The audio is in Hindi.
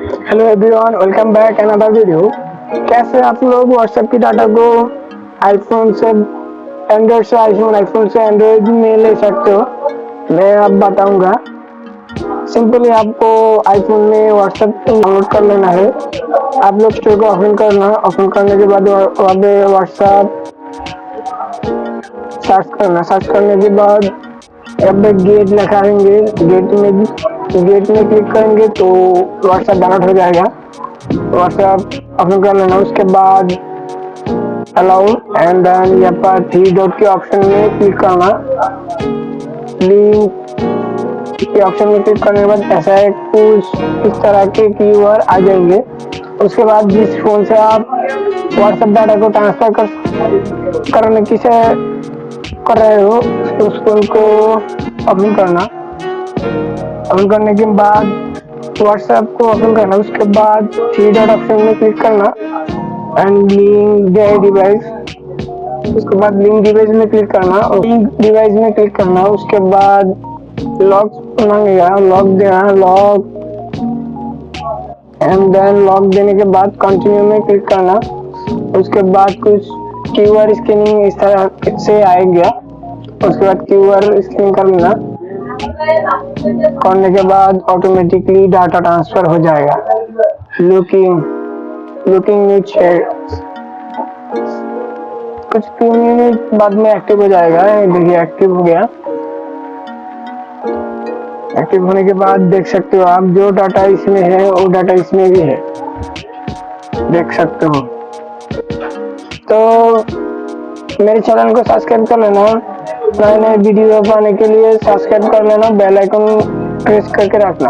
Hello everyone, welcome back another video. कैसे आप लोग व्हाट्सएप की डाटा को आईफोन से एंड्रॉइड से आईफोन से एंड्रॉइड में ले सकते हो, मैं अब बताऊंगा। सिंपली आपको आईफोन में व्हाट्सएप डाउनलोड कर लेना है। आप लोग स्टोर को ओपन करना, ओपन करने के बाद वहाँ पे व्हाट्सएप सर्च करने के बाद यहाँ पे गेट लिखाएंगे, गेट में क्लिक करेंगे तो व्हाट्सएप डाउनलोड हो जाएगा। व्हाट्सएप ओपन कर लेना, उसके बाद अलाउ एंड देन यहाँ पर थ्री डॉट के ऑप्शन में क्लिक करना। लिंक के ऑप्शन में क्लिक करने के बाद ऐसा है कुछ इस तरह के कीवर्ड आ जाएंगे। उसके बाद जिस फोन से आप व्हाट्सएप डाटा को ट्रांसफर करने की से कर रहे हो उस फोन को ओपन करना। ओपन करने के बाद व्हाट्सएप को ओपन करना, उसके बाद थ्री डॉट ऑप्शन में क्लिक करना एंड लिंक डिवाइस। उसके बाद लिंक डिवाइस में क्लिक करना और लिंक डिवाइस में क्लिक करना। उसके बाद लॉक मांगेगा, लॉक देना, लॉक एंड देन लॉक देने के बाद कंटिन्यू में क्लिक करना। उसके बाद कुछ कीवर्ड स्कैनिंग इस तरह से आएगा। उसके बाद कीवर्ड स्कैनिंग कर लेना, करने के बाद ऑटोमेटिकली डाटा ट्रांसफर हो जाएगा। लुकिंग नीच है, कुछ 2 मिनट बाद में एक्टिव हो जाएगा। देखिए एक्टिव हो गया। एक्टिव होने के बाद देख सकते हो आप जो डाटा इसमें है वो डाटा इसमें भी है, देख सकते हो। तो मेरे चैनल को सब्सक्राइब कर लेना, नए नए वीडियो पाने के लिए सब्सक्राइब कर लेना, बेल आइकन प्रेस करके रखना।